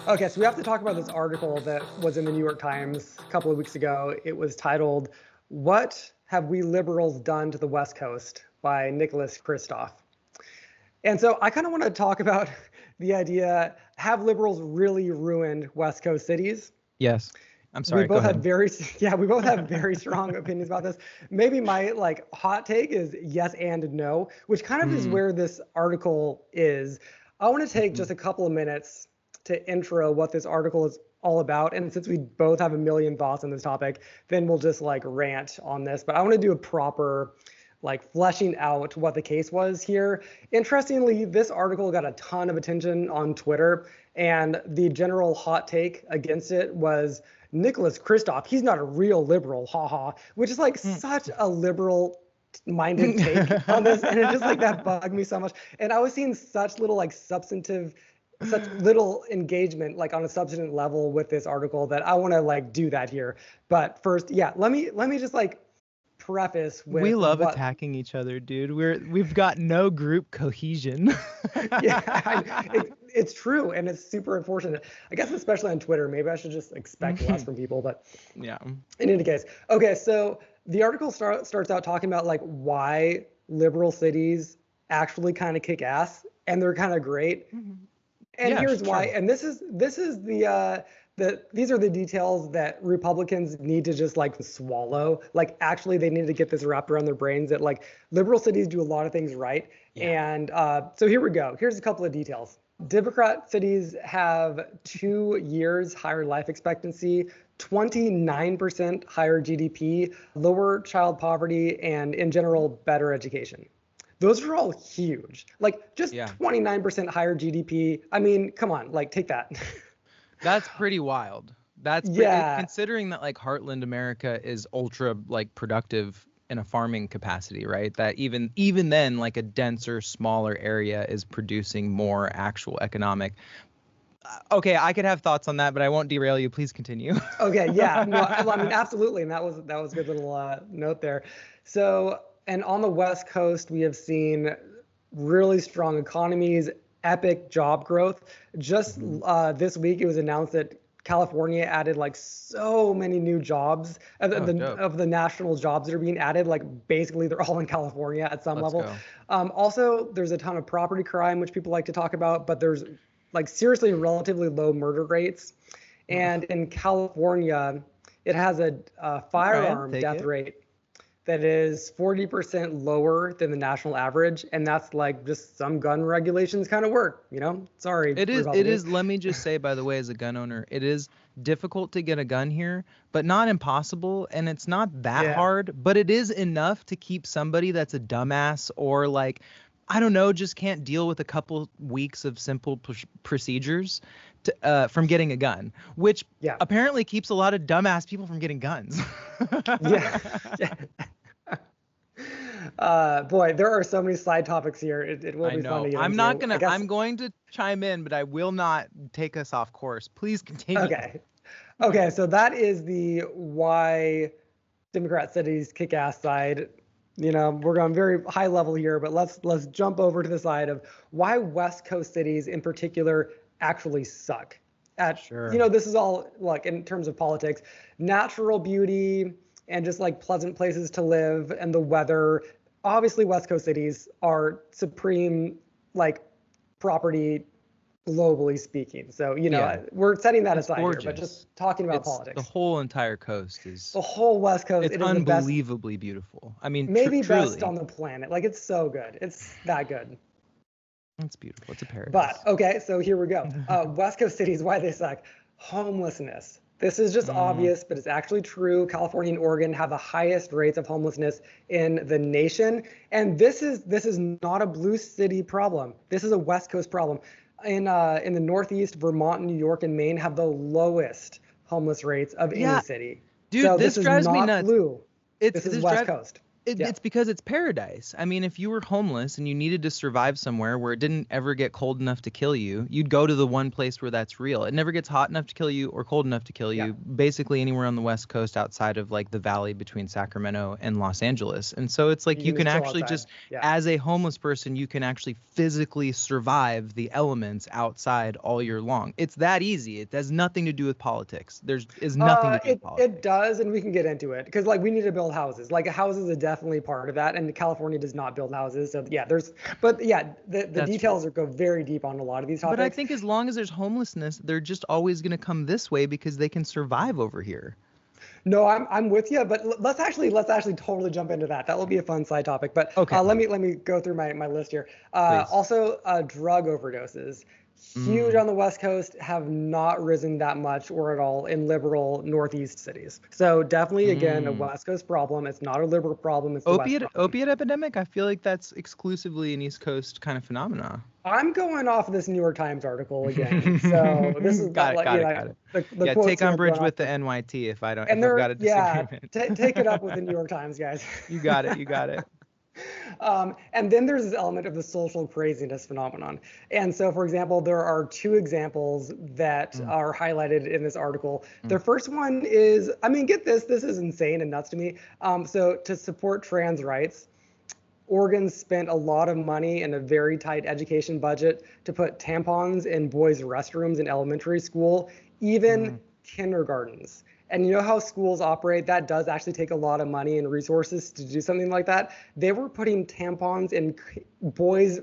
Okay, so we have to talk about this article that was in the New York Times a couple of weeks ago. It was titled, "What Have We Liberals Done to the West Coast?" by Nicholas Kristof. And so I kind of want to talk about the idea, have liberals really ruined West Coast cities? Yes. I'm We sorry. Go both have ahead. very, yeah, we both have very strong opinions about this. Maybe my like hot take is yes and no, which kind of is Mm, where this article is. I want to take mhm. just a couple of minutes to intro what this article is all about. And since we both have a million thoughts on this topic, then we'll just like rant on this. But I want to do a proper like fleshing out what the case was here. Interestingly, this article got a ton of attention on Twitter, and the general hot take against it was Nicholas Kristof, he's not a real liberal, haha, which is like such a liberal minded take on this. And it just like that bugged me so much. And I was seeing such little like such little engagement like on a substantive level with this article that I want to like do that here. But first, yeah, let me just like preface We with love what attacking each other, dude. We've got no group cohesion. it's true, and it's super unfortunate. I guess especially on Twitter. Maybe I should just expect less from people. But Yeah. in any case, okay. So the article starts out talking about like why liberal cities actually kind of kick ass, and they're kind of great. And Yeah, here's why. sure. And this is these are the details that Republicans need to just like swallow. Like actually, they need to get this wrapped around their brains that like liberal cities do a lot of things right. Yeah. And so here we go. Here's a couple of details. Democrat cities have 2 years higher life expectancy, 29% higher GDP, lower child poverty, and in general, better education. Those are all huge. Like just Yeah. 29% higher GDP. I mean, come on, like take that. That's pretty wild. That's pretty, Yeah, considering that like Heartland America is ultra like productive in a farming capacity, right? That even then like a denser, smaller area is producing more actual economic. Okay, I could have thoughts on that, but I won't derail you. Please continue. okay, yeah, no, I mean absolutely, and that was a good little note there. So, and on the West Coast, we have seen really strong economies, epic job growth. Just Mhm. this week, it was announced that California added like so many new jobs Oh, dope. of the national jobs that are being added. Like basically, they're all in California at some Let's level. go. Also, there's a ton of property crime, which people like to talk about, but there's like seriously relatively low murder rates. And in California, it has a All right, I'll firearm take death it. rate that is 40% lower than the national average. And that's like just some gun regulations kind of work, you know? Sorry, It Republicans. is, let me just say, by the way, as a gun owner, it is difficult to get a gun here, but not impossible. And it's not that Yeah. hard, but it is enough to keep somebody that's a dumbass or like, I don't know, just can't deal with a couple weeks of simple procedures from getting a gun, which Yeah. apparently keeps a lot of dumbass people from getting guns. Yeah. Yeah. Boy, there are so many side topics here. It will I be fun know. to get into. I guess. I'm going to chime in, but I will not take us off course. Please continue. Okay. Okay. So that is the why Democrat cities kick ass side. You know, we're going very high level here, but let's jump over to the side of why West Coast cities in particular actually suck. Sure. This is all like in terms of politics, natural beauty and just like pleasant places to live and the weather. Obviously, West Coast cities are supreme like property globally speaking. So, Yeah. we're setting that It's aside here, but just gorgeous. talking about It's the politics. whole entire coast The is whole West Coast, it's it is the best, unbelievably beautiful. I mean, maybe best truly, on the planet. Like it's so good. It's that good. it's beautiful. It's a But paradise. okay, so here we go. West Coast cities, why they suck. Homelessness. This is just Mm, obvious, but it's actually true. California and Oregon have the highest rates of homelessness in the nation, and this is not a blue city problem. This is a West Coast problem. In the Northeast, Vermont, New York, and Maine have the lowest homeless rates of any yeah, city. dude, So this this is drives me not nuts. blue. It's This is this West drive Coast. It's because it's paradise. I mean, if you were homeless and you needed to survive somewhere where it didn't ever get cold enough to kill you, you'd go to the one place where that's real. It never gets hot enough to kill you or cold enough to kill you, basically anywhere on the West Coast outside of like the valley between Sacramento and Los Angeles. And so it's like you can actually just, as a homeless person, you can actually physically survive the elements outside all year long. It's that easy. It has nothing to do with politics. Is nothing to do with politics. It does, and we can get into it because like we need to build houses. Like houses are definitely part of that, and California does not build houses. So yeah, the details go very deep on a lot of these topics. But I think as long as there's homelessness, they're just always going to come this way because they can survive over here. No, I'm with you, but let's actually totally jump into that. That will be a fun side topic. But let me go through my list here. Also, drug overdoses. Huge on the West Coast, have not risen that much or at all in liberal Northeast cities. So definitely, again, a West Coast problem. It's not a liberal problem. It's opiate epidemic. I feel like that's exclusively an East Coast kind of phenomena. I'm going off of this New York Times article again. So this is got it. Take umbrage with the NYT if I've got a disagreement. Take it up with the New York Times, guys. You got it. And then there's this element of the social craziness phenomenon. And so, for example, there are two examples that are highlighted in this article. The first one is, I mean, get this is insane and nuts to me. So to support trans rights, Oregon spent a lot of money and a very tight education budget to put tampons in boys' restrooms in elementary school, even kindergartens. And you know how schools operate? That does actually take a lot of money and resources to do something like that. They were putting tampons in boys'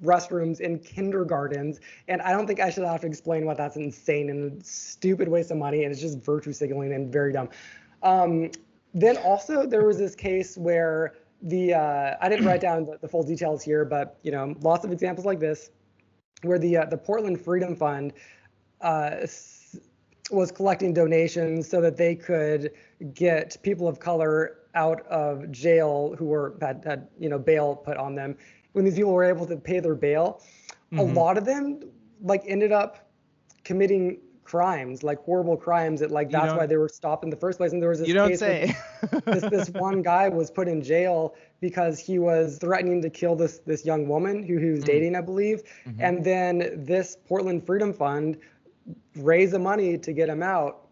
restrooms in kindergartens. And I don't think I should have to explain why that's insane and a stupid waste of money. And it's just virtue signaling and very dumb. Then also there was this case where I didn't write down the full details here, but lots of examples like this, where the Portland Freedom Fund was collecting donations so that they could get people of color out of jail who had bail put on them. When these people were able to pay their bail, a lot of them ended up committing crimes, horrible crimes that that's why they were stopped in the first place. And there was this case this one guy was put in jail because he was threatening to kill this young woman who he was dating, I believe. And then this Portland Freedom Fund raise the money to get him out.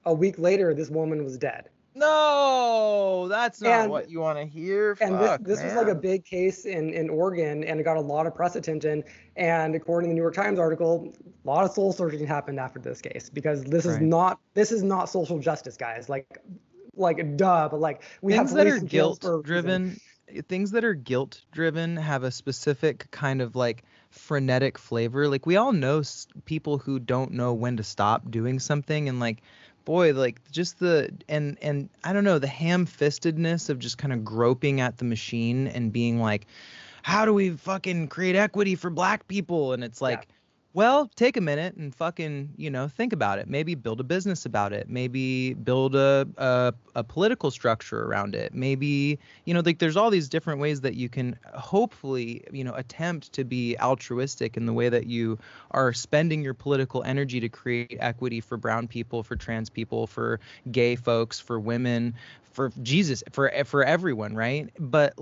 A week later, this woman was dead. No, that's not what you want to hear. And this was a big case in Oregon, and it got a lot of press attention. And according to the New York Times article, a lot of soul searching happened after this case, because this is not social justice, guys. Duh. But we have things that are guilt driven. Things that are guilt driven have a specific kind of frenetic flavor. We all know people who don't know when to stop doing something, and just and I don't know, the ham-fistedness of just kind of groping at the machine and being like, how do we fucking create equity for black people? And it's well, take a minute and fucking, think about it. Maybe build a business about it. Maybe build a political structure around it. Maybe, there's all these different ways that you can hopefully, attempt to be altruistic in the way that you are spending your political energy to create equity for brown people, for trans people, for gay folks, for women, for Jesus, for everyone, right? But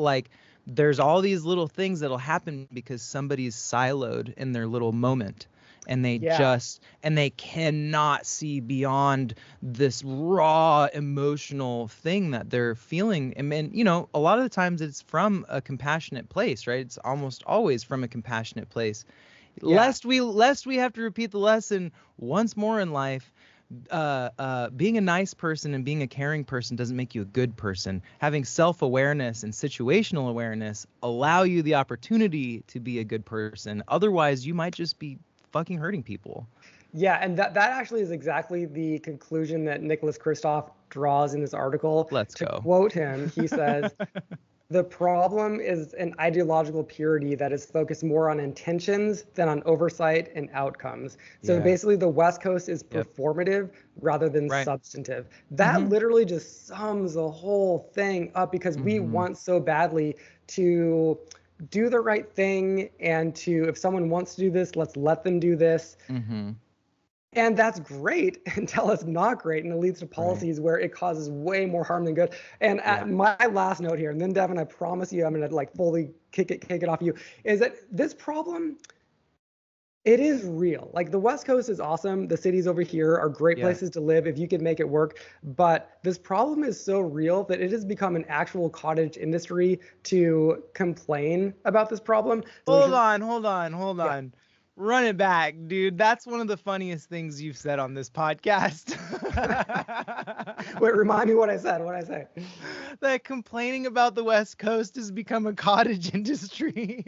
there's all these little things that'll happen because somebody's siloed in their little moment, and they they cannot see beyond this raw emotional thing that they're feeling. And a lot of the times it's from a compassionate place, right? It's almost always from a compassionate place. Lest we have to repeat the lesson once more in life. Being a nice person and being a caring person doesn't make you a good person. Having self-awareness and situational awareness allow you the opportunity to be a good person. Otherwise, you might just be fucking hurting people. Yeah, and that actually is exactly the conclusion that Nicholas Kristof draws in this article. Let's go. To quote him, he says, "The problem is an ideological purity that is focused more on intentions than on oversight and outcomes." So basically the West Coast is performative rather than substantive. That literally just sums the whole thing up, because we want so badly to do the right thing, and if someone wants to do this, let's let them do this. And that's great until it's not great, and it leads to Right. policies where it causes way more harm than good. And Yeah. my last note here, and then Devin, I promise you, I'm gonna like fully kick it off you, is that this problem, it is real. Like the West Coast is awesome. The cities over here are great Yeah. places to live if you can make it work. But this problem is so real that it has become an actual cottage industry to complain about this problem. Hold Solution. on, hold on, hold Yeah. on. Run it back, dude. That's one of the funniest things you've said on this podcast. Wait, remind me what I said. What did I say? That complaining about the West Coast has become a cottage industry.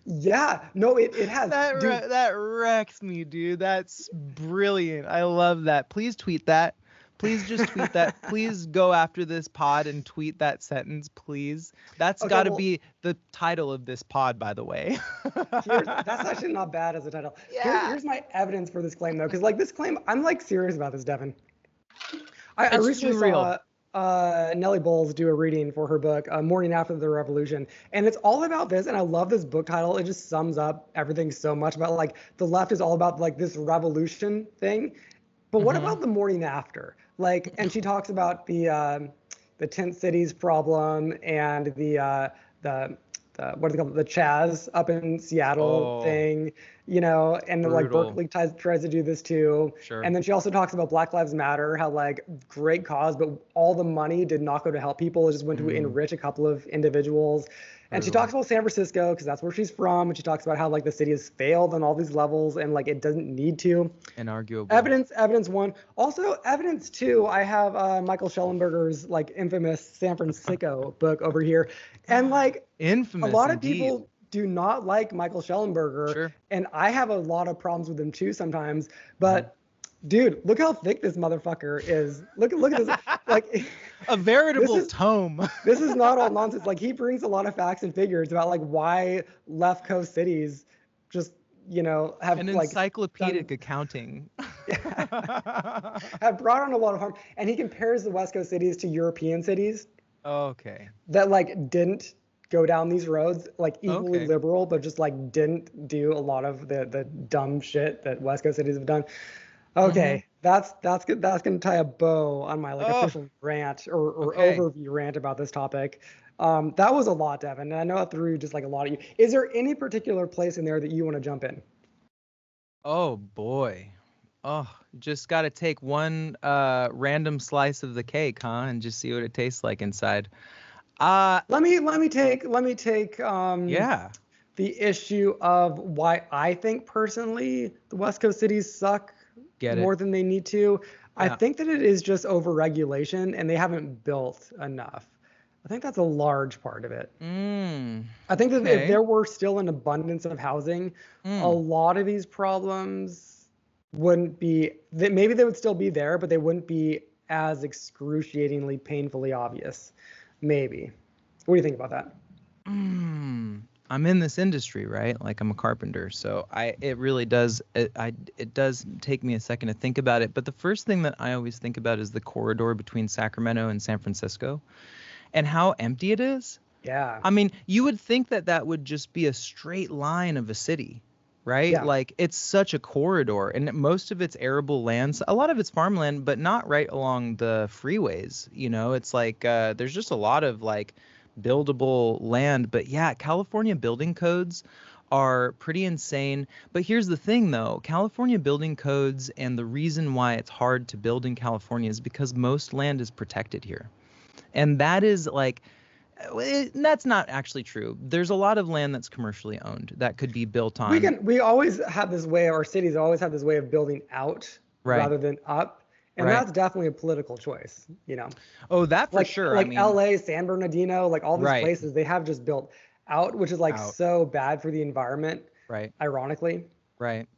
Yeah. No, it has. Dude, That wrecks me, dude. That's brilliant. I love that. Please tweet that. Please just tweet that. Please go after this pod and tweet that sentence, please. That's okay, got to well, be the title of this pod, by the way. that's actually not bad as a title. Yeah. Here's my evidence for this claim though, because like this claim, I'm like serious about this, Devin. I It's recently too real. saw Nellie Bowles do a reading for her book, Morning After the Revolution. And it's all about this. And I love this book title. It just sums up everything so much about like the left is all about like this revolution thing. But what Hmm. about the morning after? Like, and she talks about the tent cities problem and the what do they call it? The Chaz up in Seattle Oh, thing, you know, and like brutal. Berkeley tries to do this too. Sure. And then she also talks about Black Lives Matter, how like great cause, but all the money did not go to help people. It just went to Mm, enrich a couple of individuals. And she brutal. talks about San Francisco because that's where she's from. And she talks about how like the city has failed on all these levels and like it doesn't need to. Inarguable. Evidence one. Also, evidence two. I have Michael Schellenberger's like infamous San Francisco book over here, and like a Infamous lot of indeed. people do not like Michael Schellenberger, Sure. and I have a lot of problems with him too sometimes. Mhm. But dude, look how thick this motherfucker is. Look at this. Like A this veritable is tome. this is not all nonsense. Like he brings a lot of facts and figures about like why left coast cities just have An like encyclopedic done accounting. have brought on a lot of harm. And he compares the West Coast cities to European cities Okay. that like didn't go down these roads, like equally Okay. liberal, but just like didn't do a lot of the dumb shit that West Coast cities have done. Hmm. Okay, that's good. That's gonna tie a bow on my like Oh, official rant or okay. overview rant about this topic. That was a lot, Devin, and I know I threw just like a lot of you. Is there any particular place in there that you want to jump in? Oh boy. Oh, just got to take one random slice of the cake, huh? And just see what it tastes like inside. Uh Let me take yeah. the issue of why I think personally the West Coast cities suck Get it. more than they need to. I Yeah. think that it is just overregulation and they haven't built enough. I think that's a large part of it. I think that if Okay. there were still an abundance of housing, a Mm. lot of these problems wouldn't be that maybe they would still be there, but they wouldn't be as excruciatingly painfully obvious. Maybe. What do you think about that? Mm. I'm in this industry, right? Like I'm a carpenter, so it really does it does take me a second to think about it. But the first thing that I always think about is the corridor between Sacramento and San Francisco and how empty it is. Yeah. I mean, you would think that that would just be a straight line of a city, right? Yeah. Like it's such a corridor, and most of it's arable lands, a lot of it's farmland, but not right along the freeways. It's like there's just a lot of like buildable land. But yeah, California building codes are pretty insane. But here's the thing though, California building codes and the reason why it's hard to build in California is because most land is protected here. And that is like that's not actually true. There's a lot of land that's commercially owned that could be built on. We always have this way, our cities always have this way of building out Right, rather than up. And right. that's definitely a political choice, Oh, that for Like sure. I like mean, LA, San Bernardino, like all these right, places, they have just built out, which is like out, so bad for the environment, right, ironically. right.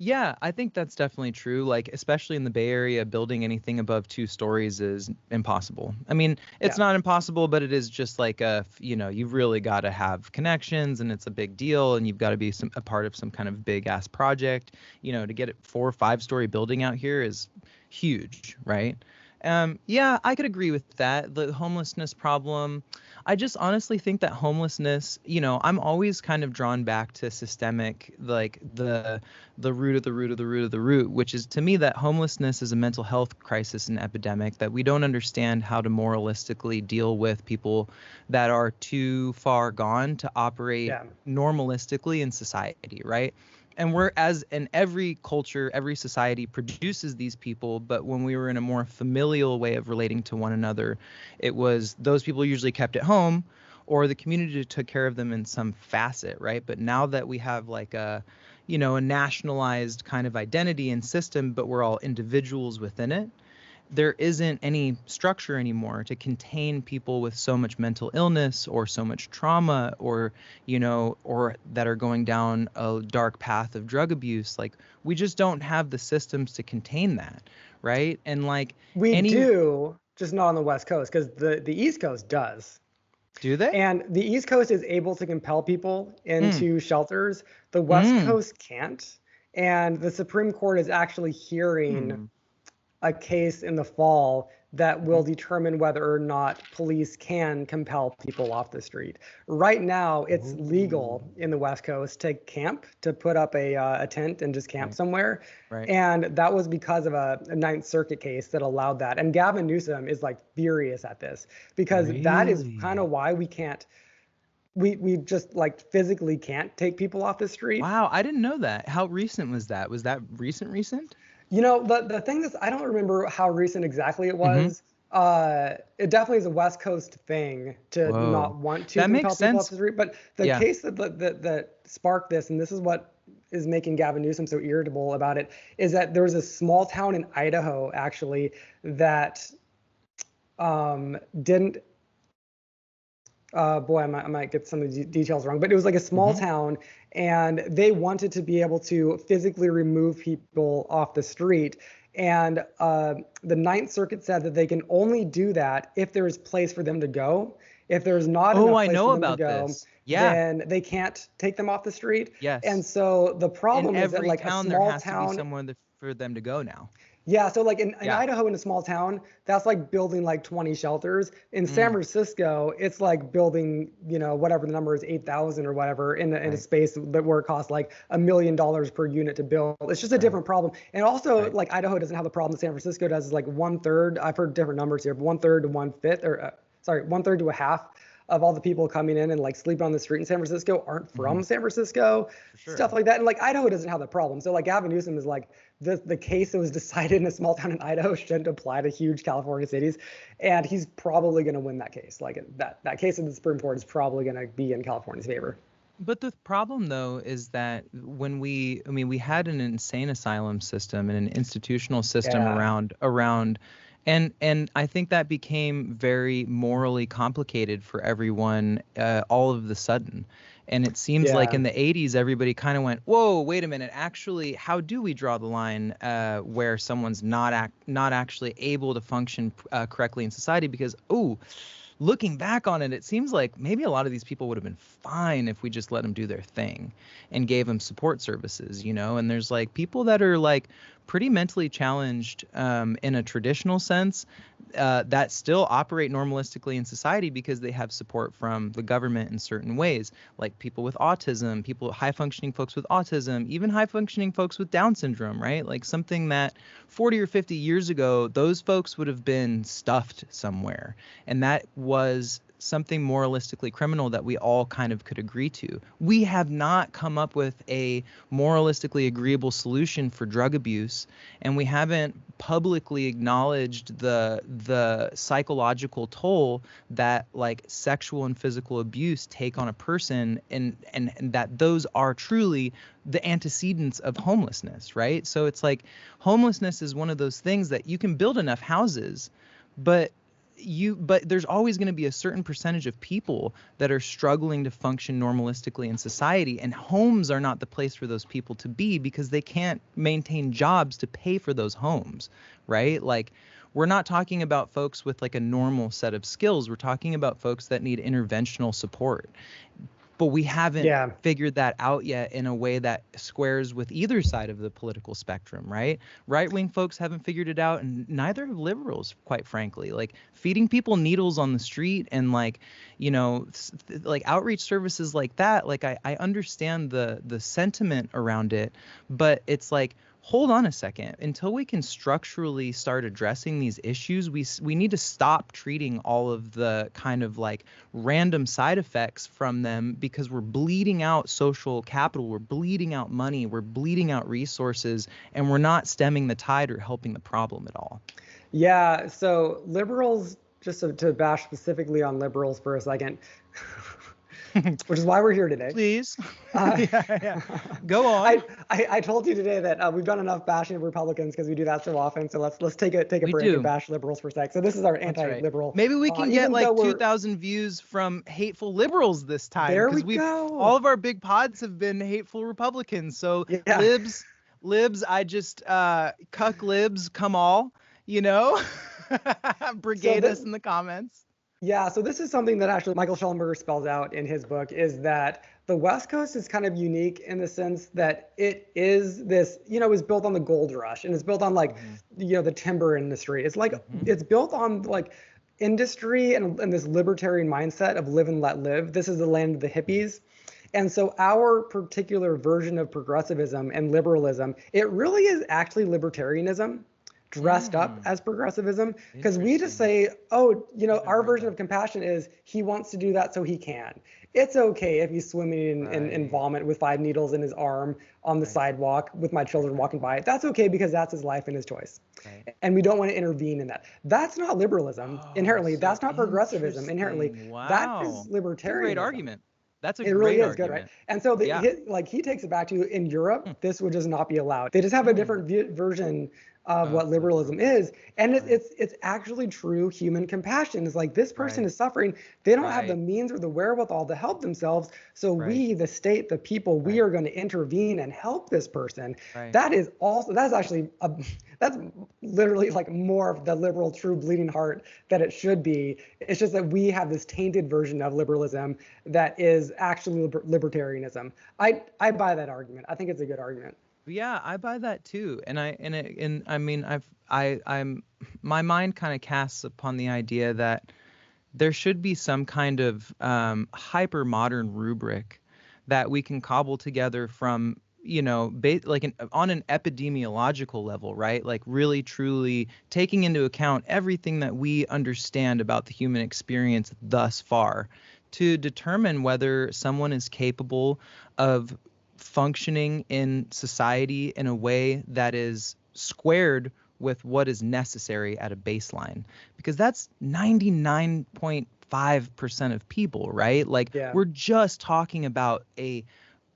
Yeah, I think that's definitely true. Like, especially in the Bay Area, building anything above 2 stories is impossible. I mean, it's Yeah. not impossible, but it is just like you've really got to have connections and it's a big deal and you've got to be a part of some kind of big ass project. To get it 4 or 5 story building out here is huge, right? Yeah, I could agree with that. The homelessness problem, I just honestly think that homelessness, I'm always kind of drawn back to systemic, like the root of the root of the root of the root, which is to me that homelessness is a mental health crisis and epidemic, that we don't understand how to moralistically deal with people that are too far gone to operate Yeah. normalistically in society, right? And every culture, every society produces these people, but when we were in a more familial way of relating to one another, it was those people usually kept at home, or the community took care of them in some facet, right? But now that we have like a nationalized kind of identity and system, but we're all individuals within it, there isn't any structure anymore to contain people with so much mental illness or so much trauma, or or that are going down a dark path of drug abuse. Like, we just don't have the systems to contain that, right? And like, We any do, just not on the West Coast, because the East Coast does. do they? And the East Coast is able to compel people Mm, into shelters. The West mm, Coast can't. And the Supreme Court is actually hearing mm. a case in the fall that will Mhm. determine whether or not police can compel people off the street. Right now, it's Ooh. legal in the West Coast to camp, to put up a tent and just camp Right, somewhere. right. And that was because of a Ninth Circuit case that allowed that. And Gavin Newsom is like furious at this because that is kind Really? of why we can't, we just like physically can't take people off the street. Wow, I didn't know that. How recent was that? Was that recent? The thing is, I don't remember how recent exactly it Mm-hmm. was. It definitely is a West Coast thing to not Whoa. want to That makes compel people off sense. the street. But the Yeah. case that sparked this, and this is what is making Gavin Newsom so irritable about it, is that there was a small town in Idaho actually that didn't boy, I might get some of the details wrong, but it was like a small Mm-hmm. town, and they wanted to be able to physically remove people off the street. And the Ninth Circuit said that they can only do that if there is place for them to go. If there's not Oh, enough I place know for them to about go, this. Yeah. then they can't take them off the street. And Yes. so the In problem is that every like a town, there small has to be town. somewhere for them to go now. Yeah, so like in Yeah. Idaho, in a small town, that's like building like 20 shelters. In San Mm, Francisco, it's like building, whatever the number is, 8,000 or whatever, in a right. space that where it costs like $1 million per unit to build. It's just a Right. different problem. And also, Right. like Idaho doesn't have the problem that San Francisco does. Is like one third. I've heard different numbers here, but one third to one fifth, or sorry, one third to a half of all the people coming in and like sleeping on the street in San Francisco aren't Hmm. from San Francisco, For stuff sure. like that. And like Idaho doesn't have the problem. So like Gavin Newsom is like, the case that was decided in a small town in Idaho shouldn't apply to huge California cities, and he's probably going to win that case. Like that case in the Supreme Court is probably going to be in California's favor. But the problem, though, is that we had an insane asylum system and an institutional system Yeah, around, and I think that became very morally complicated for everyone all of the sudden. And it seems like yeah. in the 80s, everybody kind of went, whoa, wait a minute. Actually, how do we draw the line where someone's not actually able to function correctly in society? Because, oh, looking back on it, it seems like maybe a lot of these people would have been fine if we just let them do their thing and gave them support services, And there's like people that are like pretty mentally challenged in a traditional sense that still operate normalistically in society because they have support from the government in certain ways, like people with autism, high functioning folks with autism, even high functioning folks with Down syndrome, right? Like something that 40 or 50 years ago, those folks would have been stuffed somewhere. And that was something moralistically criminal that we all kind of could agree to. We have not come up with a moralistically agreeable solution for drug abuse, and we haven't publicly acknowledged the psychological toll that like sexual and physical abuse take on a person, and that those are truly the antecedents of homelessness, right? So it's like homelessness is one of those things that you can build enough houses, but there's always going to be a certain percentage of people that are struggling to function normalistically in society, and homes are not the place for those people to be because they can't maintain jobs to pay for those homes, right? Like, we're not talking about folks with like a normal set of skills. We're talking about folks that need interventional support. but we haven't Yeah. figured that out yet in a way that squares with either side of the political spectrum, right? Right-wing folks haven't figured it out, and neither have liberals, quite frankly. Like feeding people needles on the street and like, like outreach services like that. Like I understand the sentiment around it, but it's like, hold on a second. Until we can structurally start addressing these issues, we need to stop treating all of the kind of like random side effects from them, because we're bleeding out social capital, we're bleeding out money, we're bleeding out resources, and we're not stemming the tide or helping the problem at all. Yeah. So liberals, just to bash specifically on liberals for a second, which is why we're here today. Please. Yeah. Go on. I told you today that we've done enough bashing of Republicans because we do that so often. So let's take a break and bash liberals for a sec. So this is our anti-liberal. Right. Maybe we can get like 2,000 views from hateful liberals this time. There we go. All of our big pods have been hateful Republicans. So libs, I just cuck libs, come all, brigade us in the comments. Yeah, so this is something that actually Michael Schellenberger spells out in his book, is that the West Coast is kind of unique in the sense that it is this, is built on the gold rush, and it's built on like, the timber industry. It's like, it's built on like industry and this libertarian mindset of live and let live. This is the land of the hippies. And so our particular version of progressivism and liberalism, it really is actually libertarianism dressed up as progressivism, because we just say, our version of compassion is he wants to do that so he can. It's okay if he's swimming in vomit with 5 needles in his arm on the sidewalk with my children walking by. That's okay because that's his life and his choice. Right. And we don't want to intervene in that. That's not liberalism inherently. So that's not progressivism inherently. Wow. That is libertarianism. That's a great argument. That's a it great really is argument. Good, right? And so he takes it back to, in Europe, this would just not be allowed. They just have a different version of what liberalism is. And it's actually true human compassion. It's like, this person is suffering. They don't have the means or the wherewithal to help themselves. So we, the state, the people, we are going to intervene and help this person. Right. That's literally like more of the liberal, true bleeding heart that it should be. It's just that we have this tainted version of liberalism that is actually libertarianism. I buy that argument. I think it's a good argument. Yeah, I buy that too, I'm my mind kind of casts upon the idea that there should be some kind of hyper modern rubric that we can cobble together from, on an epidemiological level, right? Like really truly taking into account everything that we understand about the human experience thus far, to determine whether someone is capable of functioning in society in a way that is squared with what is necessary at a baseline, because that's 99.5% of people, right? Like we're just talking about a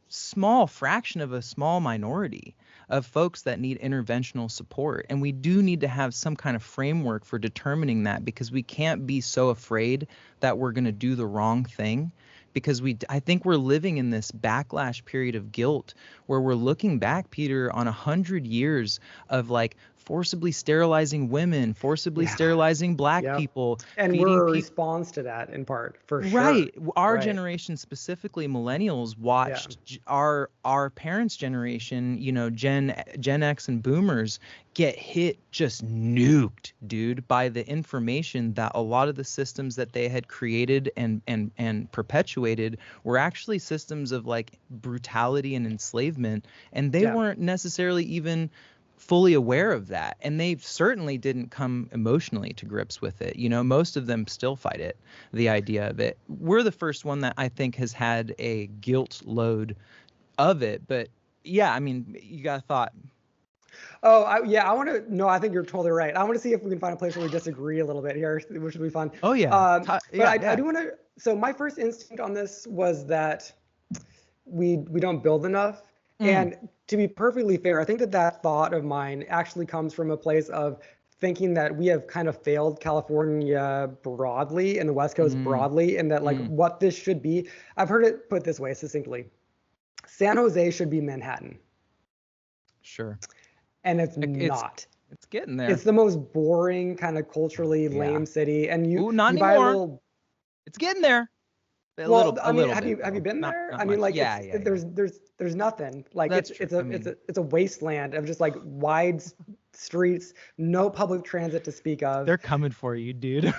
small fraction of a small minority of folks that need interventional support. And we do need to have some kind of framework for determining that, because we can't be so afraid that we're going to do the wrong thing. Because I think we're living in this backlash period of guilt where we're looking back, Peter, on 100 years of like forcibly sterilizing women, forcibly sterilizing Black people. And we're a response to that in part, for sure. Right. Our generation, specifically millennials, watched our parents' generation, Gen X and boomers, get hit, just nuked, dude, by the information that a lot of the systems that they had created and perpetuated were actually systems of like brutality and enslavement. And they weren't necessarily even fully aware of that. And they certainly didn't come emotionally to grips with it. Most of them still fight it, the idea of it. We're the first one that I think has had a guilt load of it. But yeah, I mean, you got a thought. Oh, I think you're totally right. I want to see if we can find a place where we disagree a little bit here, which would be fun. Oh, yeah. I do want to, so my first instinct on this was that we don't build enough. And to be perfectly fair, I think that thought of mine actually comes from a place of thinking that we have kind of failed California broadly and the West Coast broadly, and that like what this should be. I've heard it put this way succinctly. San Jose should be Manhattan. Sure. And it's not. It's getting there. It's the most boring, kind of culturally lame city. And you not buy anymore. a little. It's getting there. Well, I A mean, little bit have you though. been Not there? not I mean, much. like Yeah, it's yeah, yeah. there's nothing. Like That's true. I mean, it's a wasteland of just like wide streets, no public transit to speak of. they're coming for you, dude.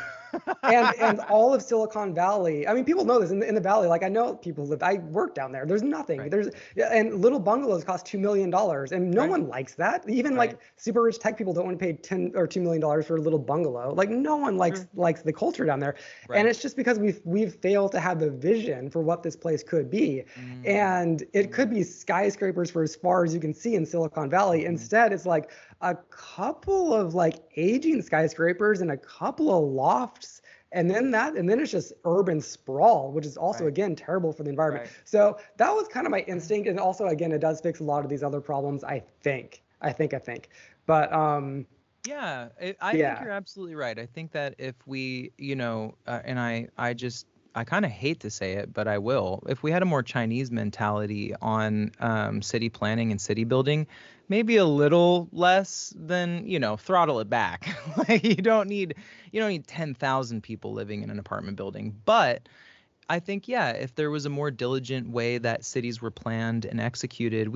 And all of Silicon Valley, I mean, people know this in the Valley. Like I know people live. I work down there. There's nothing. Right. There's yeah, and little bungalows cost $2 million, and no Right. one likes that. Even Right. like super rich tech people don't want to pay $2 million for a little bungalow. Like no one Sure. likes the culture down there, and Right. it's just because we've failed to have the vision for what this place could be, and it could be skyscrapers for as far as you can see in Silicon Valley. Instead, it's like a couple of like aging skyscrapers and a couple of lofts, and then it's just urban sprawl, which is also Right. again terrible for the environment. Right. So that was kind of my instinct, and also again it does fix a lot of these other problems. I think but Yeah, I think yeah. you're absolutely right. I think that if we, and I kind of hate to say it, but I will. If we had a more Chinese mentality on city planning and city building, maybe a little less than, throttle it back. Like you don't need 10,000 people living in an apartment building, but I think, yeah, if there was a more diligent way that cities were planned and executed,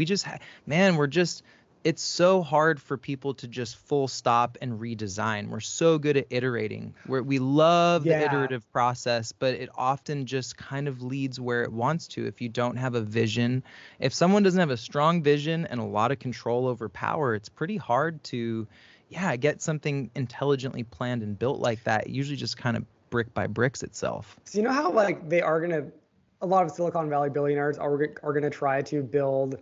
it's so hard for people to just full stop and redesign. We're so good at iterating. We love the Yeah. iterative process, but it often just kind of leads where it wants to. If you don't have a vision, if someone doesn't have a strong vision and a lot of control over power, it's pretty hard to, yeah, get something intelligently planned and built like that. It usually just kind of brick by bricks itself. So you know how like a lot of Silicon Valley billionaires are gonna try to build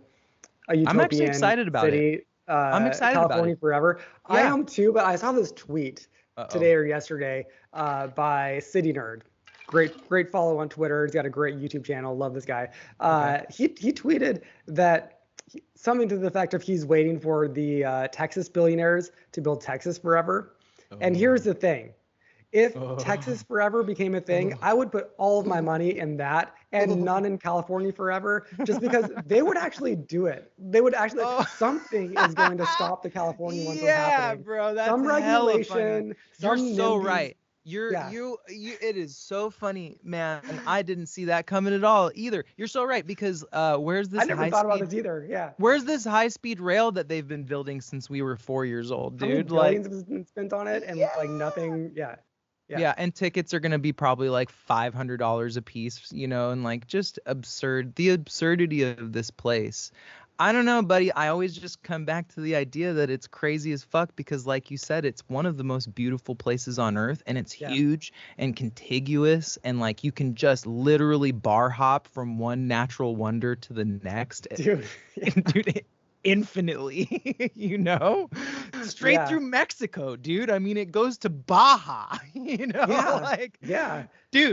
a I'm actually utopian excited about it. city, I'm excited about California it. forever. I Yeah. am too, but I saw this tweet Uh-oh. today or yesterday by City Nerd. Great follow on Twitter. He's got a great YouTube channel. Love this guy. Okay. He tweeted that something to the effect of he's waiting for the Texas billionaires to build Texas forever. And here's the thing. If Texas forever became a thing, I would put all of my money in that and none in California forever, just because they would actually do it. They would actually, something is going to stop the California one from happening. Bro, that's Some hella funny. regulation, You're some so NIMBYs. right. Yeah. It is so funny, man. I didn't see that coming at all either. You're so right, because where's this I never thought about this either. Yeah. Where's this high-speed rail that they've been building since we were 4 years old, How many dude? Like, billions have been spent on it and like nothing. Yeah. yeah, and tickets are gonna be probably like $500 a piece, and like just absurd. The absurdity of this place. I don't know, buddy. I always just come back to the idea that it's crazy as fuck because, like you said, it's one of the most beautiful places on earth, and it's huge and contiguous, and like you can just literally bar hop from one natural wonder to the next. Dude. Dude, infinitely, straight through Mexico, dude. I mean, it goes to Baja, dude.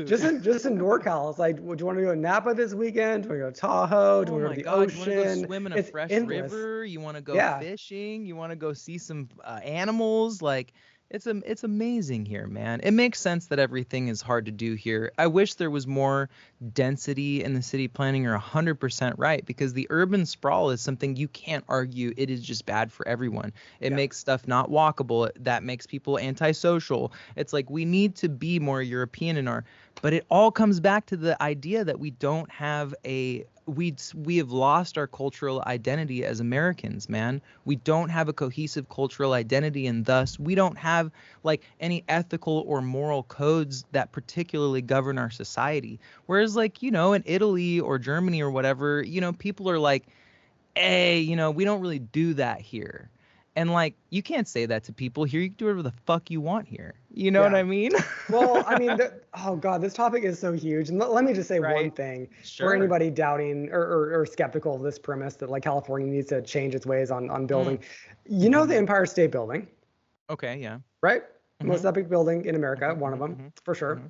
Just in NorCal, it's like, do you want to go to Napa this weekend? Do you want to go to Tahoe? Do you want to go to the ocean? You want to go swim in a fresh river? You want to go fishing? You want to go see some animals? Like, it's amazing here, man. It makes sense that everything is hard to do here. I wish there was more density in the city planning. You're 100% right, because the urban sprawl is something you can't argue. It is just bad for everyone. It makes stuff not walkable. That makes people antisocial. It's like we need to be more European but it all comes back to the idea that we don't have we have lost our cultural identity as Americans, man. We don't have a cohesive cultural identity, and thus we don't have like any ethical or moral codes that particularly govern our society. Whereas like, in Italy or Germany or whatever, people are like, hey, we don't really do that here. And like, you can't say that to people here. You can do whatever the fuck you want here. You know what I mean? Well, I mean, oh God, this topic is so huge. And let me just say one thing for anybody doubting or skeptical of this premise that like California needs to change its ways on building. The Empire State Building. Okay, yeah. Right? Most epic building in America, one of them, for sure.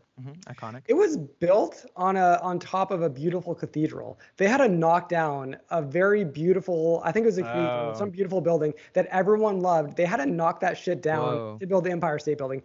Iconic. It was built on top of a beautiful cathedral. They had to knock down a very beautiful, I think it was a cathedral, some beautiful building that everyone loved. They had to knock that shit down to build the Empire State Building.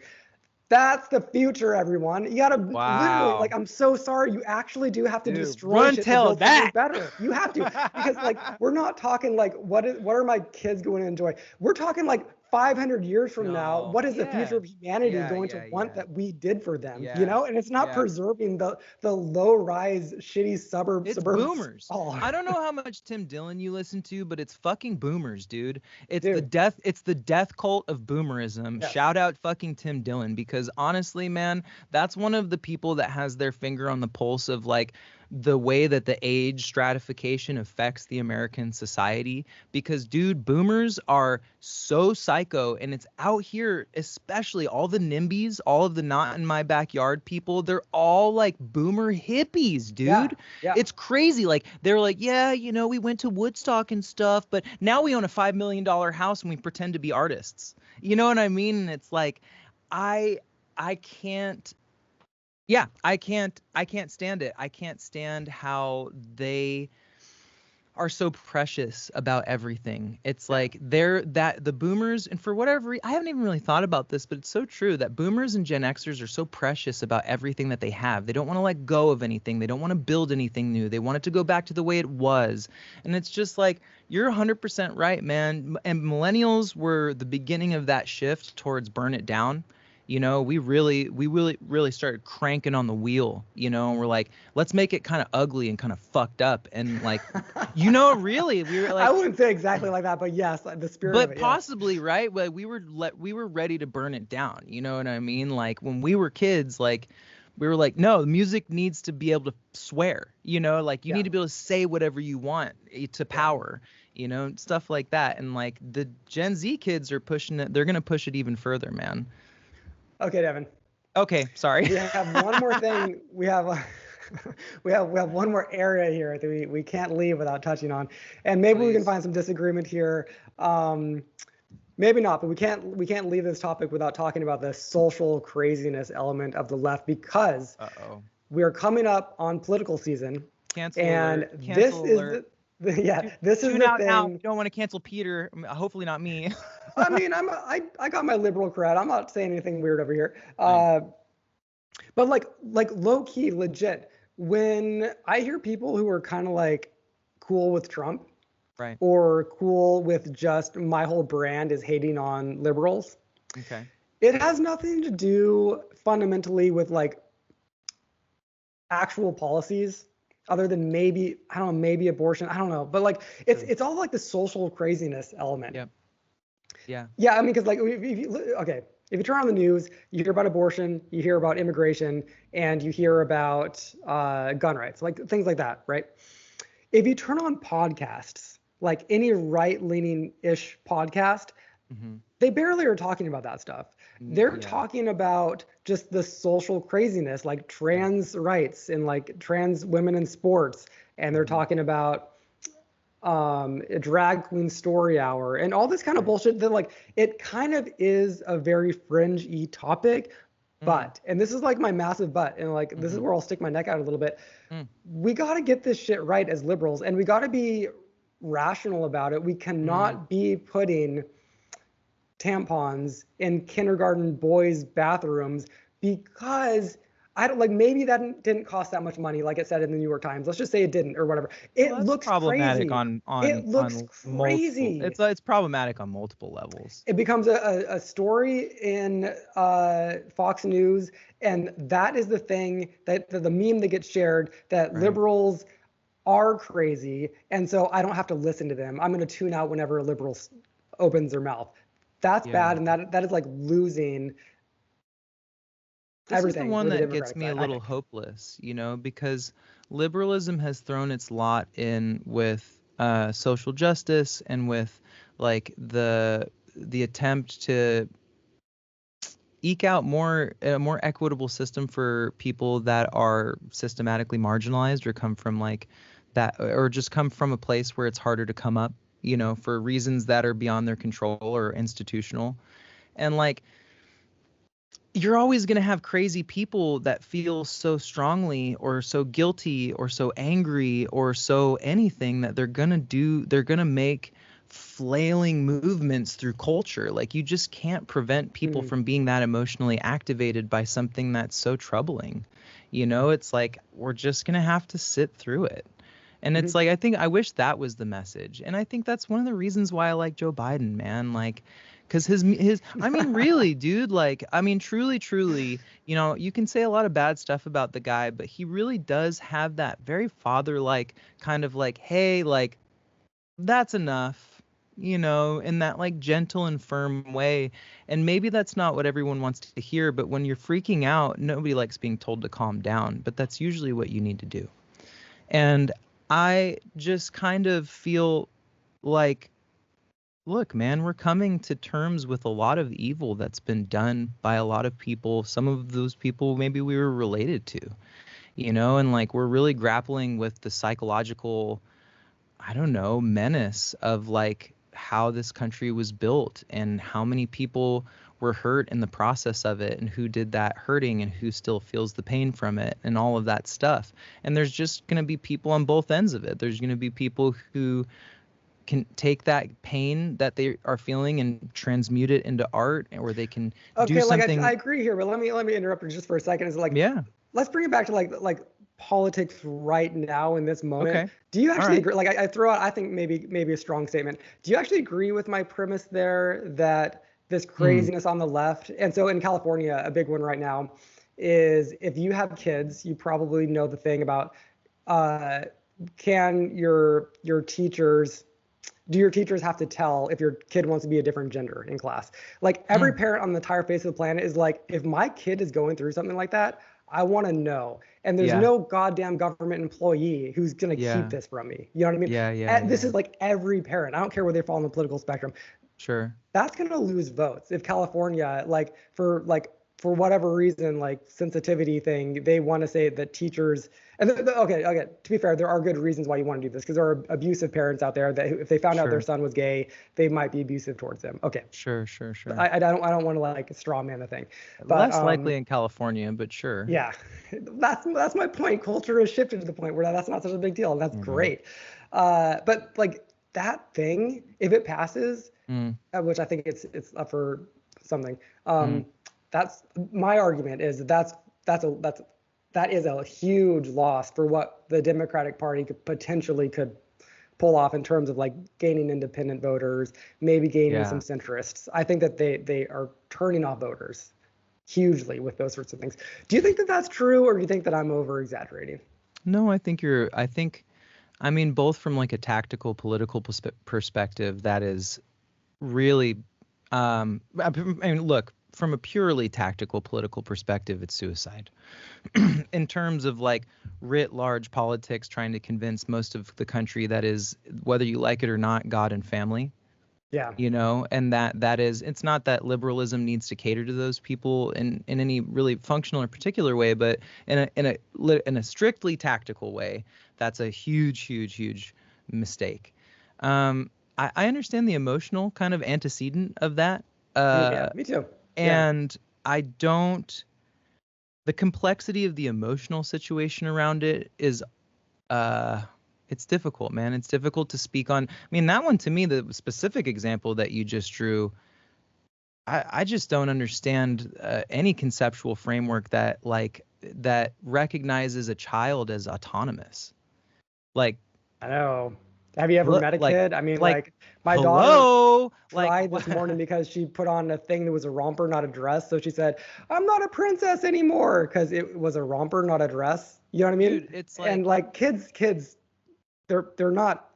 That's the future, everyone. You gotta literally, like, I'm so sorry. You actually do have to destroy shit to build something better. You have to, because like we're not talking like what are my kids going to enjoy? We're talking like 500 years from now, No. what is the future Yeah. of humanity Yeah. going to Yeah. want Yeah. that we did for them? Yeah. And it's not Yeah. preserving the low rise, shitty It's suburban boomers. sprawl. I don't know how much Tim Dillon you listen to, but it's fucking boomers, dude. It's Dude, the death cult of boomerism. yes. Shout out fucking Tim Dillon, because honestly, man, that's one of the people that has their finger on the pulse of like the way that the age stratification affects the American society. Because dude, boomers are so psycho, and it's out here, especially all the NIMBYs, all of the not in my backyard people, they're all like boomer hippies, dude. Yeah. Yeah. It's crazy. Like they're like, yeah, we went to Woodstock and stuff, but now we own a $5 million house and we pretend to be artists. You know what I mean? And it's like, I can't. Yeah, I can't stand it. I can't stand how they are so precious about everything. It's like the boomers, and for whatever I haven't even really thought about this, but it's so true that boomers and Gen Xers are so precious about everything that they have. They don't want to let go of anything. They don't want to build anything new. They want it to go back to the way it was. And it's just like, you're 100% right, man. And millennials were the beginning of that shift towards burn it down. We really started cranking on the wheel, and we're like, let's make it kind of ugly and kind of fucked up. And like, really, we were like, I wouldn't say exactly like that, but yes, the spirit but of it, possibly, yes. right? But we were ready to burn it down. You know what I mean? Like when we were kids, like we were like, no, music needs to be able to swear, like you need to be able to say whatever you want to power, stuff like that. And like the Gen Z kids are pushing it. They're going to push it even further, man. Okay, Devin. Okay, sorry. We have one more thing. We have we have one more area here that we can't leave without touching on, and maybe we can find some disagreement here. Maybe not, but we can't leave this topic without talking about the social craziness element of the left, because we are coming up on political season. Cancel and alert. Cancel alert. This is the thing. Now. You don't want to cancel Peter. Hopefully not me. I mean, I got my liberal cred. I'm not saying anything weird over here. But like low key, legit, when I hear people who are kind of like cool with Trump, right, or cool with just my whole brand is hating on liberals, okay, it has nothing to do fundamentally with like actual policies, other than maybe abortion. I don't know, but like it's all like the social craziness element. Yeah. I mean, because like if you turn on the news, you hear about abortion, you hear about immigration, and you hear about gun rights, like things like that, right? If you turn on podcasts, like any right-leaning-ish podcast, they barely are talking about that stuff. They're talking about just the social craziness, like trans rights and like trans women in sports, and they're talking about a drag queen story hour and all this kind of bullshit that like it kind of is a very fringe-y topic, but, and this is like my massive but, and like this is where I'll stick my neck out a little bit. We got to get this shit right as liberals, and we got to be rational about it. We cannot be putting tampons in kindergarten boys' bathrooms, because I don't like, maybe that didn't cost that much money, like it said in the New York Times. Let's just say it didn't, or whatever. It looks problematic crazy. on it looks crazy. It's problematic on multiple levels. It becomes a story in Fox News, and that is the thing that the meme that gets shared, that liberals are crazy, and so I don't have to listen to them. I'm going to tune out whenever a liberal opens their mouth. That's bad, and that is like losing. This is the one that gets me a little hopeless, because liberalism has thrown its lot in with social justice and with like the attempt to eke out a more equitable system for people that are systematically marginalized, or come from like that, or just come from a place where it's harder to come up, for reasons that are beyond their control or institutional. And like, you're always going to have crazy people that feel so strongly or so guilty or so angry or so anything that they're going to make flailing movements through culture. Like, you just can't prevent people from being that emotionally activated by something that's so troubling. It's like, we're just going to have to sit through it. And it's like, I wish that was the message. And I think that's one of the reasons why I like Joe Biden, man. Like, Because I mean, really, dude, like, I mean, truly, you know, you can say a lot of bad stuff about the guy, but he really does have that very father-like kind of like, hey, like, that's enough, you know, in that like gentle and firm way. And maybe that's not what everyone wants to hear, but when you're freaking out, nobody likes being told to calm down, but that's usually what you need to do. And I just kind of feel like, look, man, we're coming to terms with a lot of evil that's been done by a lot of people. Some of those people maybe we were related to, you know, and like we're really grappling with the psychological, I don't know, menace of like how this country was built and how many people were hurt in the process of it and who did that hurting and who still feels the pain from it and all of that stuff. And there's just going to be people on both ends of it. There's going to be people who can take that pain that they are feeling and transmute it into art, or they can do something. I agree here, but let me interrupt you just for a second. It's like, yeah, let's bring it back to like politics right now in this moment. Okay. Do you actually agree? Like I throw out, I think maybe a strong statement. Do you actually agree with my premise there that this craziness on the left, and so in California, a big one right now is if you have kids, you probably know the thing about can your teachers, do your teachers have to tell if your kid wants to be a different gender in class? Like every parent on the entire face of the planet is like, if my kid is going through something like that, I want to know. And there's no goddamn government employee who's going to keep this from me. You know what I mean? This is like every parent. I don't care where they fall on the political spectrum. Sure. That's going to lose votes if California, for whatever reason, like sensitivity thing, they want to say that teachers, and okay, to be fair, there are good reasons why you want to do this, because there are abusive parents out there that if they found out their son was gay, they might be abusive towards them. Okay. Sure. I don't want to like straw man the thing. But, less likely in California, but sure. Yeah, that's my point. Culture has shifted to the point where that's not such a big deal, and that's great. But like that thing, if it passes, which I think it's up for something. That's my argument is that is a huge loss for what the Democratic Party could potentially pull off in terms of like gaining independent voters, maybe gaining some centrists. I think that they are turning off voters hugely with those sorts of things. Do you think that that's true, or do you think that I'm over exaggerating? No, I mean, both from like a tactical political perspective, that is really, I mean, look, from a purely tactical political perspective, it's suicide. In terms of like writ large politics, trying to convince most of the country that is, whether you like it or not, God and family. Yeah. You know, and that is, it's not that liberalism needs to cater to those people in any really functional or particular way, but in a strictly tactical way, that's a huge mistake. I understand the emotional kind of antecedent of that. Yeah, me too. And the complexity of the emotional situation around it is, it's difficult, man. It's difficult to speak on. I mean, that one, to me, the specific example that you just drew, I just don't understand any conceptual framework that recognizes a child as autonomous. Like, I know. Have you ever met a kid? I mean, like my daughter cried this morning because she put on a thing that was a romper, not a dress. So she said, "I'm not a princess anymore," because it was a romper, not a dress. You know what I mean? Dude, it's like, and like kids, they're not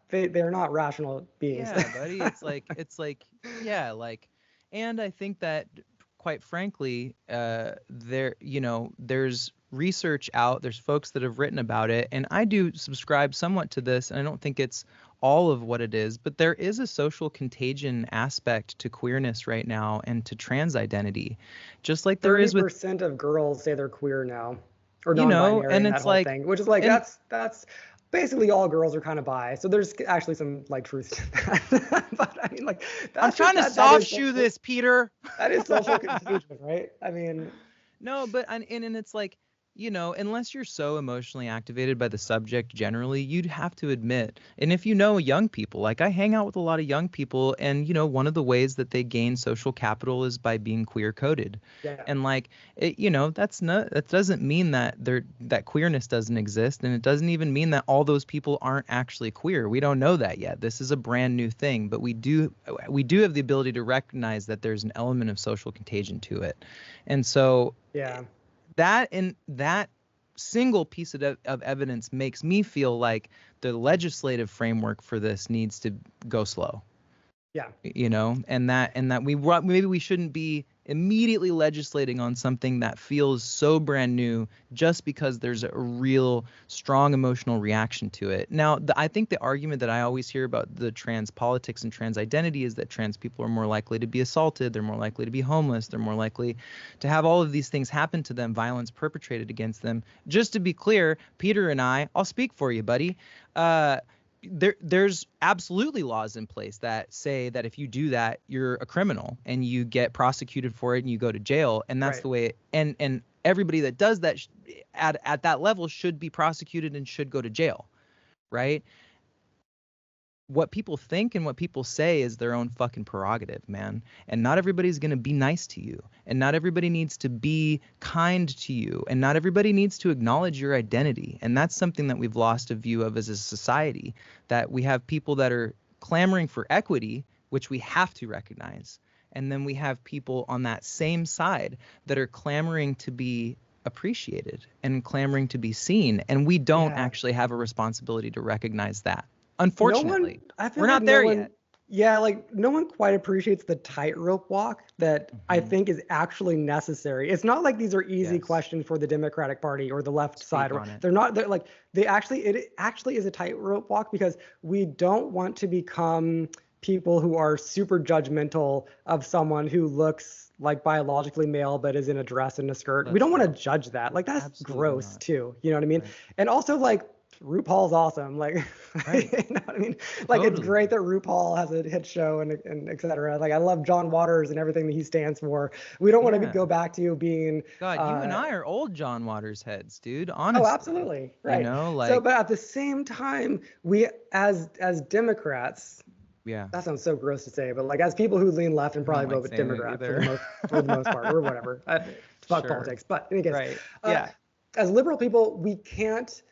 rational beings. Yeah, buddy. It's like, yeah, like, and I think that, quite frankly, there's research out, there's folks that have written about it, and I do subscribe somewhat to this, and I don't think it's all of what it is, but there is a social contagion aspect to queerness right now and to trans identity, just like there is with 30% of girls say they're queer now, or non-binary, and it's like thing, which is like that's basically all girls are kind of bi. So there's actually some like truth to that. But I mean, like, I'm trying to soft shoe this, Peter. That is social contagion, right? I mean, no, but and it's like, unless you're so emotionally activated by the subject generally, you'd have to admit, and if you know young people, like I hang out with a lot of young people, and one of the ways that they gain social capital is by being queer coded. Yeah. And like that doesn't mean that queerness doesn't exist, and it doesn't even mean that all those people aren't actually queer. We don't know that yet. This is a brand new thing, but we do have the ability to recognize that there's an element of social contagion to it. And so Yeah. that single piece of evidence makes me feel like the legislative framework for this needs to go slow. Yeah. And that maybe we shouldn't be immediately legislating on something that feels so brand new just because there's a real strong emotional reaction to it. Now, I think the argument that I always hear about the trans politics and trans identity is that trans people are more likely to be assaulted, they're more likely to be homeless, they're more likely to have all of these things happen to them, violence perpetrated against them. Just to be clear, Peter and I'll speak for you, buddy. There's absolutely laws in place that say that if you do that, you're a criminal and you get prosecuted for it and you go to jail. And that's Right. the way. And everybody that does that at that level should be prosecuted and should go to jail. Right. What people think and what people say is their own fucking prerogative, man. And not everybody's going to be nice to you. And not everybody needs to be kind to you. And not everybody needs to acknowledge your identity. And that's something that we've lost a view of as a society, that we have people that are clamoring for equity, which we have to recognize. And then we have people on that same side that are clamoring to be appreciated and clamoring to be seen. And we don't actually have a responsibility to recognize that. Unfortunately, we're not there yet. Yeah, like no one quite appreciates the tightrope walk that I think is actually necessary. It's not like these are easy questions for the Democratic Party or the left side. They're not. It actually is a tightrope walk because we don't want to become people who are super judgmental of someone who looks like biologically male but is in a dress and a skirt. We don't want to judge that. Like that's gross too. You know what I mean? Right. And also like RuPaul's awesome. Like, right. You know what I mean? Like, It's great that RuPaul has a hit show and et cetera. Like, I love John Waters and everything that he stands for. We don't want to go back to being. God, you and I are old John Waters heads, dude. Honestly. Oh, absolutely. Right. So, but at the same time, we as Democrats. Yeah. That sounds so gross to say, but like as people who lean left and probably vote Democrat for the most part or whatever. Fuck politics. But in any case, as liberal people, we can't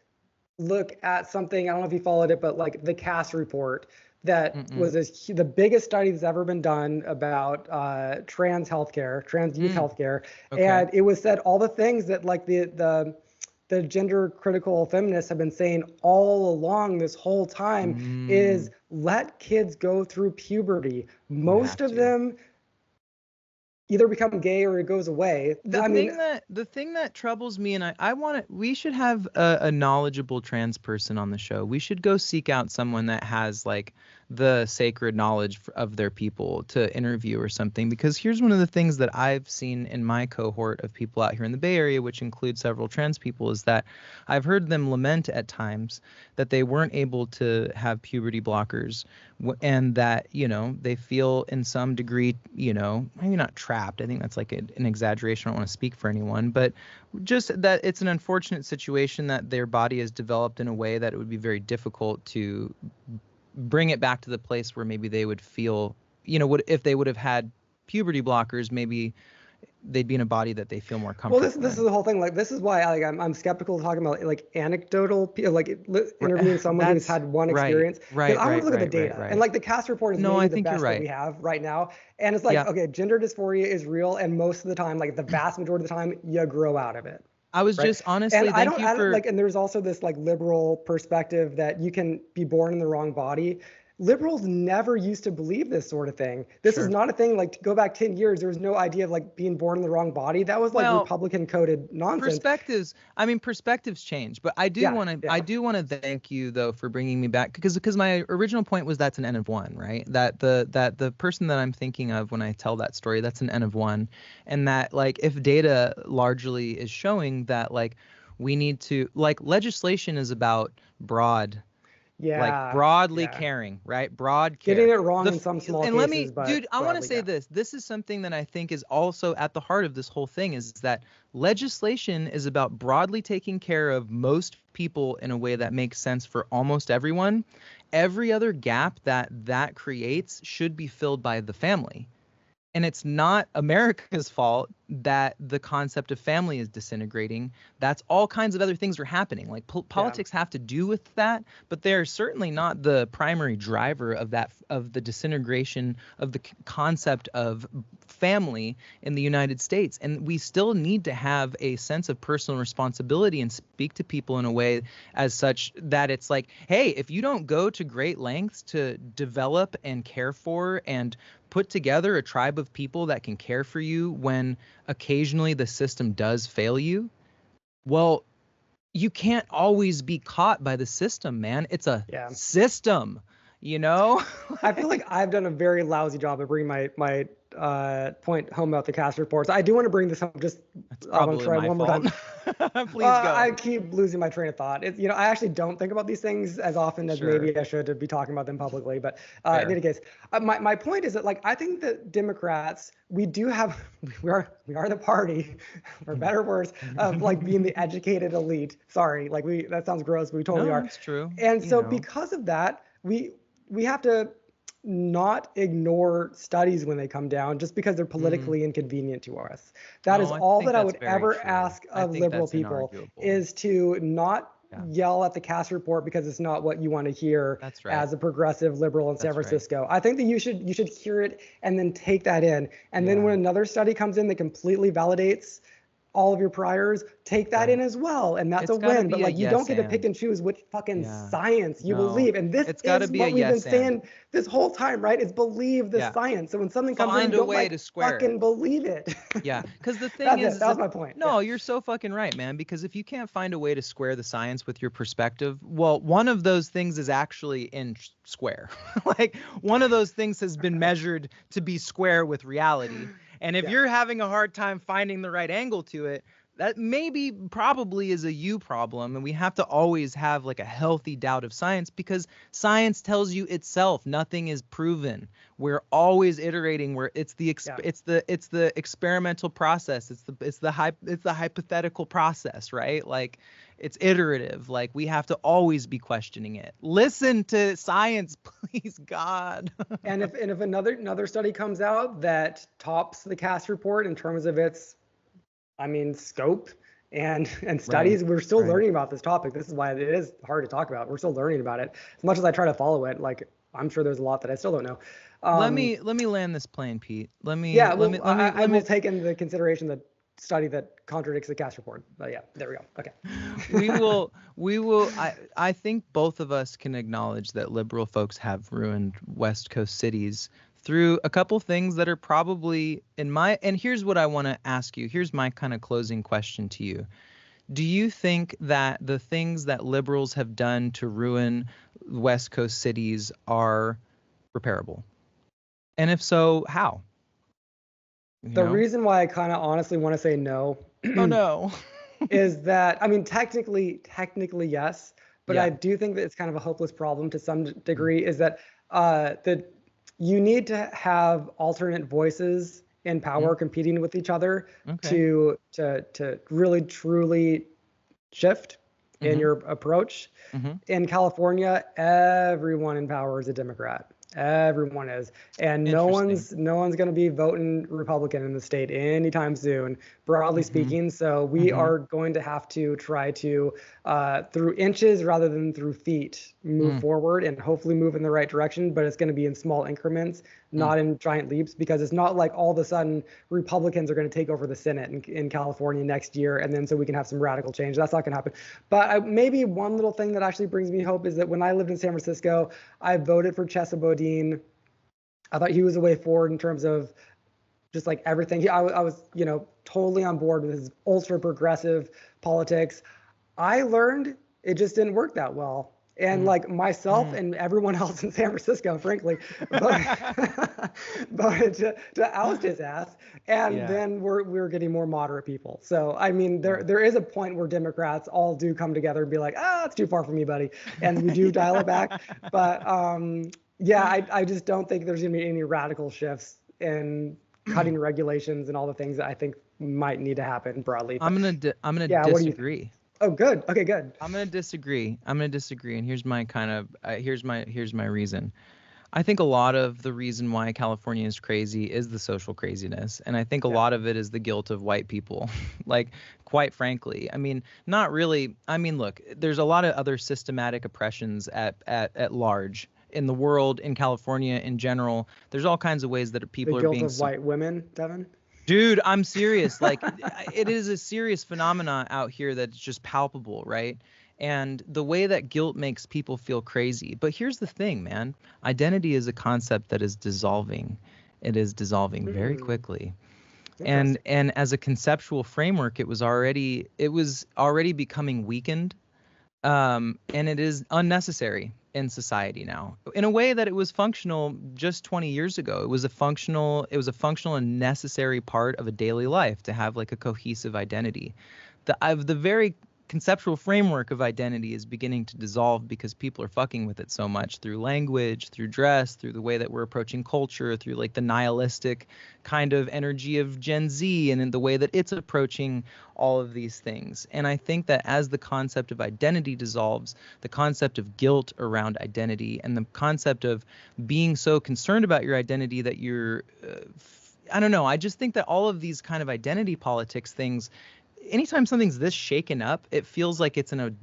look at something, I don't know if you followed it, but like the Cass report that was the biggest study that's ever been done about trans youth healthcare. Okay. And it was said all the things that like the gender critical feminists have been saying all along this whole time is let kids go through puberty. Most of them either become gay or it goes away. The thing that troubles me, and we should have a knowledgeable trans person on the show. We should go seek out someone that has like the sacred knowledge of their people to interview or something, because here's one of the things that I've seen in my cohort of people out here in the Bay Area, which includes several trans people, is that I've heard them lament at times that they weren't able to have puberty blockers, and that, they feel in some degree, maybe not trapped. I think that's like an exaggeration. I don't want to speak for anyone, but just that it's an unfortunate situation that their body is developed in a way that it would be very difficult to bring it back to the place where maybe they would feel, if they would have had puberty blockers, maybe they'd be in a body that they feel more comfortable. Well, this is the whole thing. Like, this is why I'm skeptical talking about like anecdotal, like interviewing someone who's had one experience. Right. I want to look at the data, and like the Cass report is maybe the best that we have right now. And it's like, okay, gender dysphoria is real, and most of the time, like the vast majority of the time, you grow out of it. I was just honestly, and I don't like, and there's also this like liberal perspective that you can be born in the wrong body. Liberals never used to believe this sort of thing. This is not a thing. Like, to go back 10 years, there was no idea of like being born in the wrong body. That was like Republican coded nonsense. Perspectives change, but I do want to thank you though for bringing me back, because my original point was that's an N of one, right? That the person that I'm thinking of when I tell that story, that's an N of one, and that like if data largely is showing that like we need to, like, legislation is about broad Like Yeah. broadly Yeah. caring, right? Broad Getting care. it wrong in some small And let me, cases, but dude, I want to broadly, say yeah. this. This is something that I think is also at the heart of this whole thing, is that legislation is about broadly taking care of most people in a way that makes sense for almost everyone. Every other gap that creates should be filled by the family. And it's not America's fault that the concept of family is disintegrating. That's all kinds of other things are happening. Like Yeah. politics have to do with that, but they're certainly not the primary driver of that, of the disintegration of the concept of family in the United States. And we still need to have a sense of personal responsibility and speak to people in a way as such that it's like, hey, if you don't go to great lengths to develop and care for and put together a tribe of people that can care for you when occasionally the system does fail you, well, you can't always be caught by the system, man. It's a system, you know? I feel like I've done a very lousy job of bringing my point home about the cast reports. I do want to bring this home. Just I want to try one more time. Please go. I keep losing my train of thought. It's, I actually don't think about these things as often as maybe I should to be talking about them publicly. But in any case, my point is that, like, I think that Democrats, we are the party, for better or worse, of like being the educated elite. Sorry, like that sounds gross, but we totally are. That's true. And so because of that, we have to not ignore studies when they come down just because they're politically inconvenient to us. That is all that I would ever ask of liberal people, is to not yell at the cast report because it's not what you want to hear as a progressive liberal in San Francisco. I think that you should hear it and then take that in. And then when another study comes in that completely validates all of your priors, take that in as well, and that's a win. But like, you don't get to pick and choose which fucking science you believe, and this is what we've been saying this whole time, right? Is believe the science. So when something comes in, you don't like fucking believe it. Yeah, because the thing is, that was my point. No, you're so fucking right, man. Because if you can't find a way to square the science with your perspective, well, one of those things is actually in square. Like, one of those things has been measured to be square with reality. And if you're having a hard time finding the right angle to it, that probably is a you problem. And we have to always have like a healthy doubt of science, because science tells you itself nothing is proven. We're always iterating, where it's the experimental process. It's the hypothetical process, right? Like, it's iterative. Like, we have to always be questioning it. Listen to science, please, God. And if another study comes out that tops the cast report in terms of its, scope and studies, we're still learning about this topic. This is why it is hard to talk about. We're still learning about it. As much as I try to follow it, like, I'm sure there's a lot that I still don't know. Let me land this plane, Pete. I will take into consideration the study that contradicts the cast report. But yeah, there we go. Okay. we will. I think both of us can acknowledge that liberal folks have ruined West Coast cities through a couple things that are probably and here's what I want to ask you. Here's my kind of closing question to you. Do you think that the things that liberals have done to ruin West Coast cities are repairable? And if so, how? The reason why I kind of honestly want to say no. Oh no. is that, technically yes, but I do think that it's kind of a hopeless problem to some degree, is that you need to have alternate voices in power competing with each other to really truly shift in your approach. In California, everyone in power is a Democrat. Everyone is, and no one's going to be voting Republican in the state anytime soon, broadly speaking. So we are going to have to try to, through inches rather than through feet, move forward and hopefully move in the right direction. But it's going to be in small increments, not in giant leaps, because it's not like all of a sudden Republicans are going to take over the Senate in California next year, and then so we can have some radical change. That's not going to happen. But maybe one little thing that actually brings me hope is that when I lived in San Francisco, I voted for Chesa Boudin. I thought he was a way forward in terms of just like everything. I was, totally on board with his ultra progressive politics. I learned it just didn't work that well. And like myself and everyone else in San Francisco, frankly, voted to oust his ass. And then we're getting more moderate people. So, I mean, there is a point where Democrats all do come together and be like, it's too far from me, buddy. And we do dial it back. But I just don't think there's going to be any radical shifts in cutting regulations and all the things that I think might need to happen broadly. But, I'm gonna disagree. Oh, good. Okay, good. I'm gonna disagree, and here's my here's my reason. I think a lot of the reason why California is crazy is the social craziness, and I think a lot of it is the guilt of white people. Like, quite frankly, I mean, not really. I mean, look, there's a lot of other systematic oppressions at large in the world, in California in general. There's all kinds of ways that people are being. The guilt of white women, Devin? Dude, I'm serious. Like, it is a serious phenomenon out here that's just palpable, right? And the way that guilt makes people feel crazy. But here's the thing, man. Identity is a concept that is dissolving. It is dissolving very quickly. And as a conceptual framework, it was already becoming weakened. And it is unnecessary in society now, in a way that it was functional just 20 years ago. It was a functional and necessary part of a daily life to have like a cohesive identity. The very conceptual framework of identity is beginning to dissolve because people are fucking with it so much through language, through dress, through the way that we're approaching culture, through like the nihilistic kind of energy of Gen Z, and in the way that it's approaching all of these things. And I think that as the concept of identity dissolves, the concept of guilt around identity and the concept of being so concerned about your identity that you're I don't know, I just think that all of these kind of identity politics things, anytime something's this shaken up, it feels like it's in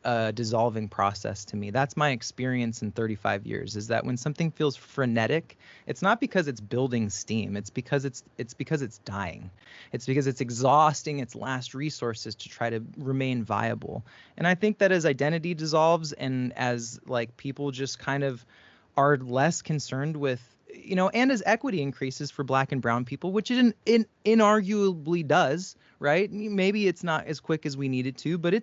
a dissolving process to me. That's my experience in 35 years, is that when something feels frenetic, it's not because it's building steam. It's because it's dying. It's because it's exhausting its last resources to try to remain viable. And I think that as identity dissolves and as like people just kind of are less concerned with, and as equity increases for Black and brown people, which it inarguably does, right? Maybe it's not as quick as we need it to, but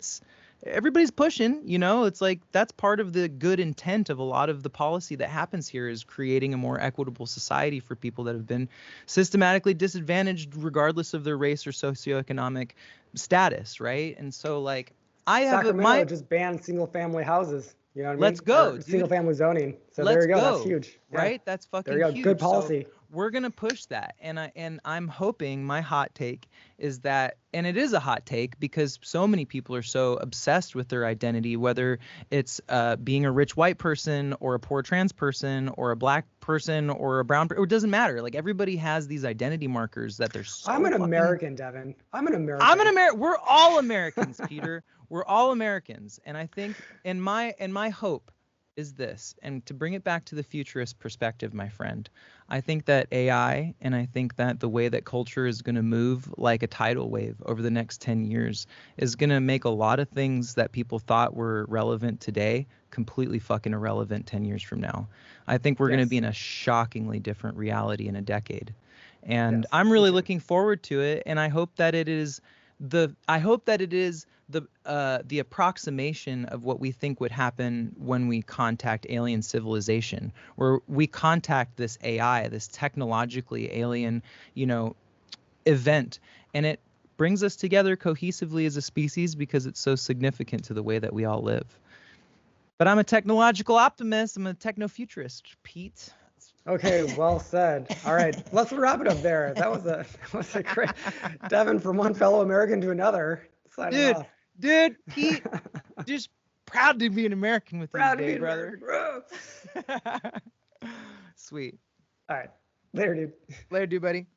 everybody's pushing, it's like that's part of the good intent of a lot of the policy that happens here, is creating a more equitable society for people that have been systematically disadvantaged regardless of their race or socioeconomic status, right? And so like Sacramento just banned single family houses. You know what I mean? Let's go, dude. Single family zoning. So there you go. That's huge. Right? That's fucking there you go. Huge. Good policy. So we're going to push that. And I'm hoping, my hot take is that, and it is a hot take because so many people are so obsessed with their identity, whether it's being a rich white person or a poor trans person or a Black person or a brown person, it doesn't matter. Like, everybody has these identity markers that they're so I'm an American, Devin. I'm an American. We're all Americans, Peter. We're all Americans. And I think, and my hope is this, and to bring it back to the futurist perspective, my friend, I think that AI, and I think that the way that culture is going to move like a tidal wave over the next 10 years is going to make a lot of things that people thought were relevant today completely fucking irrelevant 10 years from now. I think we're going to be in a shockingly different reality in a decade. And I'm really looking forward to it, and I hope that it is the approximation of what we think would happen when we contact alien civilization, where we contact this AI, this technologically alien, event, and it brings us together cohesively as a species because it's so significant to the way that we all live. But I'm a technological optimist. I'm a techno-futurist, Pete. Okay, well said. All right, let's wrap it up there. That was a great, Devin, from one fellow American to another. Dude, Pete, just proud to be an American with you today, brother. Sweet. All right, later, dude. Later, dude, buddy.